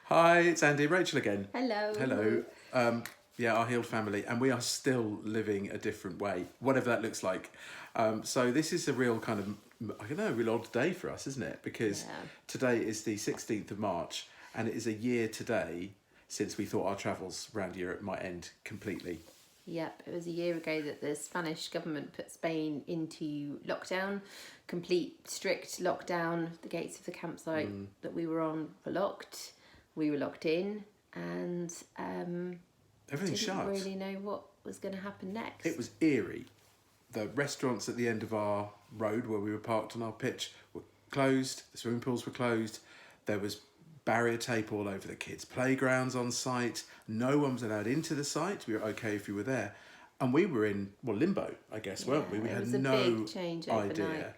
Hi, it's Andy and Rachel again. Hello. Hello. Yeah, our healed family, and we are still living a different way, whatever that looks like. So this is a real kind of, I don't know, a real odd day for us, isn't it? Because Yeah. today is the 16th of March, and it is a year today since we thought our travels around Europe might end completely. Yep, it was a year ago that the Spanish government put Spain into lockdown, complete strict lockdown. The gates of the campsite that we were on were locked. We were locked in, and Everything didn't shut. really know what was going to happen next. It was eerie. The restaurants at the end of our road where we were parked on our pitch were closed. The swimming pools were closed. There was barrier tape all over the kids' playgrounds on site. No one was allowed into the site. We were okay if you were there. And we were in, limbo, I guess, weren't we? We it had was a no big change overnight. idea.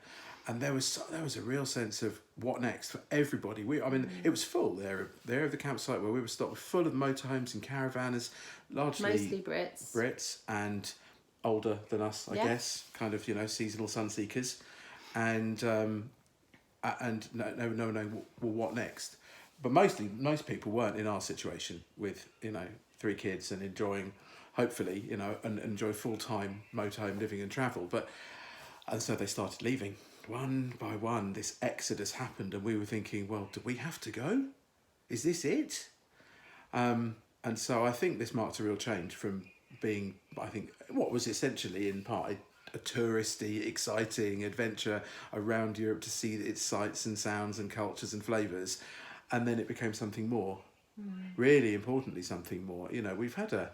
And there was a real sense of what next for everybody. It was full there of the campsite where we were stopped, full of motorhomes and caravanners, largely Mostly Brits. And older than us, I guess, kind of seasonal sun seekers, and no, well, what next? But most people weren't in our situation with 3 kids and enjoying, hopefully, and enjoy full-time motorhome living and travel. And so they started leaving one by one. This exodus happened, and we were thinking, well, do we have to go? Is this it? And so I think this marked a real change from being, I think, what was essentially in part a touristy, exciting adventure around Europe to see its sights and sounds and cultures and flavours. And then it became something more, really importantly, something more. We've had a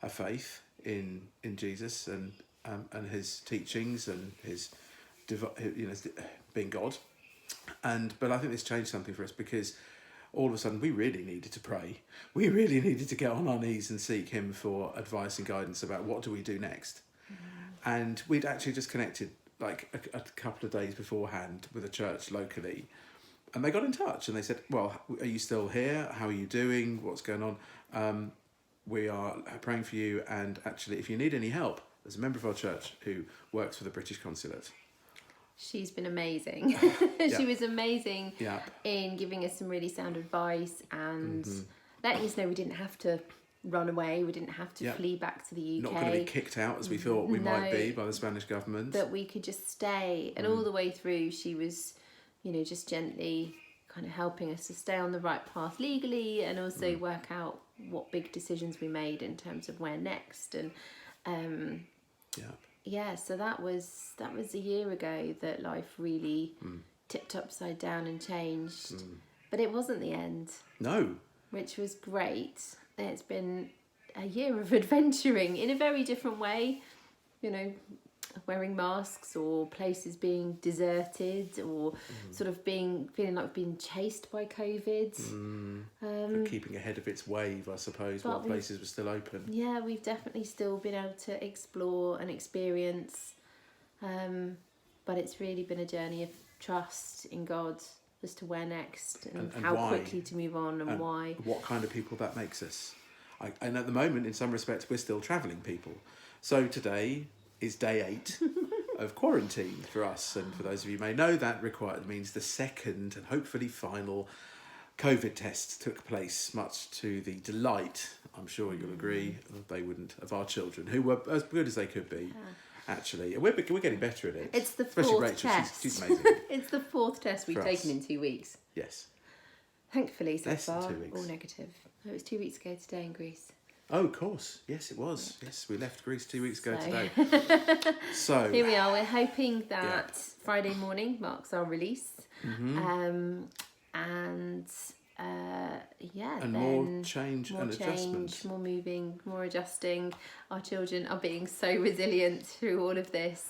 faith in Jesus and his teachings and his, being God. But I think this changed something for us because all of a sudden we really needed to pray. We really needed to get on our knees and seek him for advice and guidance about what do we do next. And we'd actually just connected like a couple of days beforehand with a church locally, and they got in touch and they said, well, are you still here? How are you doing? What's going on? We are praying for you, and actually if you need any help, there's a member of our church who works for the British consulate. She's been amazing. She was amazing in giving us some really sound advice and letting us know we didn't have to run away, we didn't have to flee back to the UK. Not going to be kicked out as we thought we might be by the Spanish government. That we could just stay. And all the way through she was, just gently kind of helping us to stay on the right path legally and also work out what big decisions we made in terms of where next. And so that was a year ago that life really tipped upside down and changed. But it wasn't the end. No. Which was great. It's been a year of adventuring in a very different way, wearing masks or places being deserted or sort of feeling like being chased by COVID. Keeping ahead of its wave, I suppose, while places were still open. Yeah, we've definitely still been able to explore and experience, but it's really been a journey of trust in God as to where next and how why. quickly to move on and why. What kind of people that makes us. And at the moment, in some respects, we're still travelling people. So today is day 8 of quarantine for us. And for those of you who may know, that means the second and hopefully final COVID tests took place, much to the delight, I'm sure you'll agree, they wouldn't, of our children, who were as good as they could be. Actually, we're getting better at it. It's the Especially fourth Rachel, test. she's amazing. It's the 4th test we've taken in 2 weeks. Yes. Thankfully, so Less than far, 2 weeks. all negative. It was 2 weeks ago today in Greece. Oh, of course. Yes, it was. Yes, we left Greece 2 weeks ago today. So here we are. We're hoping that Friday morning marks our release. And then more change and adjustment. More moving, more adjusting. Our children are being so resilient through all of this.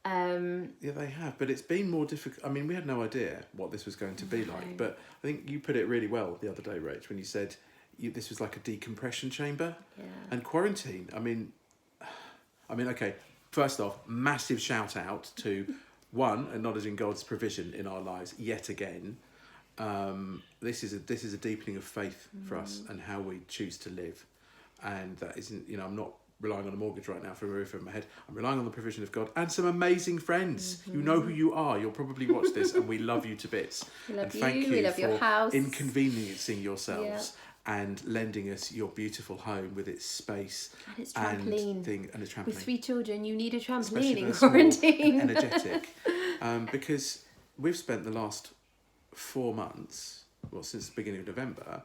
Yeah, they have, but it's been more difficult. I mean, we had no idea what this was going to be like, but I think you put it really well the other day, Rach, when you said this was like a decompression chamber. Yeah. And quarantine, I mean, okay, first off, massive shout out to one, acknowledging God's provision in our lives yet again. This is a deepening of faith for us and how we choose to live, and that isn't. I'm not relying on a mortgage right now for a roof over my head. I'm relying on the provision of God and some amazing friends. You know who you are. You'll probably watch this, and we love you to bits. We love and thank you. you We love for your house. inconveniencing yourselves and lending us your beautiful home with its space And its trampoline. and a trampoline. With 3 children, you need a Especially trampoline if in they're small quarantine. and energetic. Because we've spent the last 4 months, well, since the beginning of November,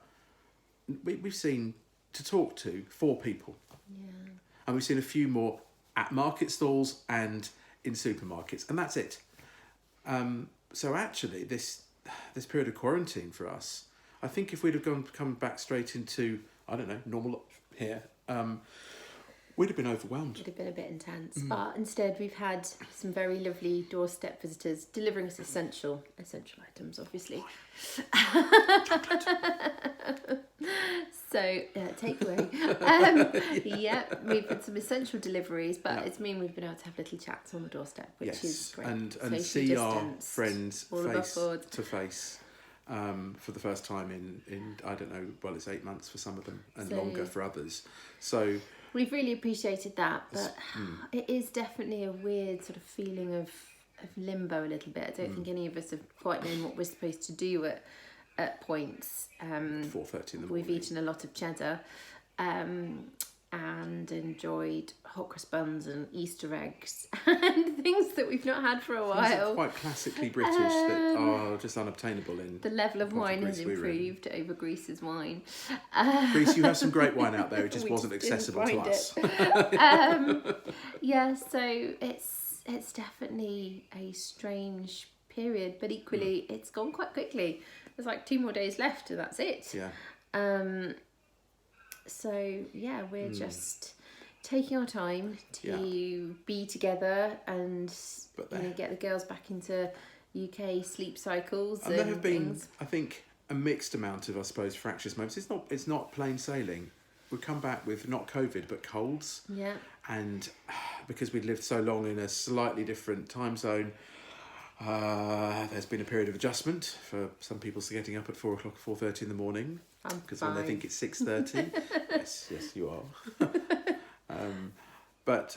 we've seen to talk to 4 people. Yeah. And we've seen a few more at market stalls and in supermarkets, and that's it. So actually, this period of quarantine for us, I think if we'd have come back straight into, I don't know, normal here, we'd have been overwhelmed. Would have been a bit intense, but instead we've had some very lovely doorstep visitors delivering us essential items, obviously. So takeaway. We've had some essential deliveries, but it's mean we've been able to have little chats on the doorstep, which is great. and Socially see our distanced, friends all above face board. to face. For the first time in I don't know, well, it's 8 months for some of them and So- longer for others. So We've really appreciated that, but it is definitely a weird sort of feeling of limbo a little bit. I don't think any of us have quite known what we're supposed to do at points. 4:30 in the morning. We've eaten a lot of cheddar and enjoyed hot cross buns and Easter eggs and things that we've not had for a Things that are while. quite classically British that are just unobtainable in The level of the part wine has Greece we're in. improved over Greece's wine. Greece, you have some great wine out there. It just We wasn't just didn't accessible to find us. So it's definitely a strange period, but equally it's gone quite quickly. There's like 2 more days left and that's it. Yeah. So yeah, we're just taking our time to be together and get the girls back into UK sleep cycles And there have been, things. I think, a mixed amount of, I suppose, fractious moments. It's not plain sailing. We come back with not COVID but colds. Yeah. And because we'd lived so long in a slightly different time zone, there's been a period of adjustment for some people getting up at 4 o'clock, 4:30 in the morning. Because when they think it's 6:30. yes, you are.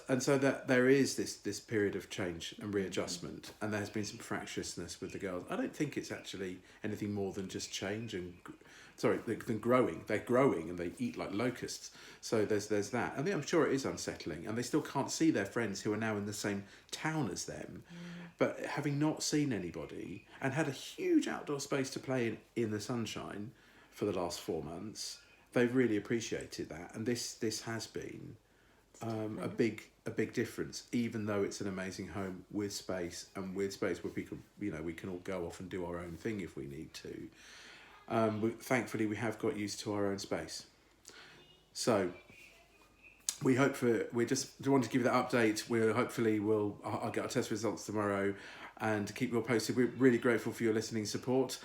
And so that there is this period of change and readjustment, and there has been some fractiousness with the girls. I don't think it's actually anything more than just change and than growing. They're growing and they eat like locusts. So there's that, and I'm sure it is unsettling, and they still can't see their friends who are now in the same town as them. But having not seen anybody and had a huge outdoor space to play in the sunshine for the last 4 months, they've really appreciated that, and this has been a big difference. Even though it's an amazing home with space where we can all go off and do our own thing if we need to. Thankfully, we have got used to our own space. So we just want to give you that update. I'll get our test results tomorrow and keep you all posted. We're really grateful for your listening support.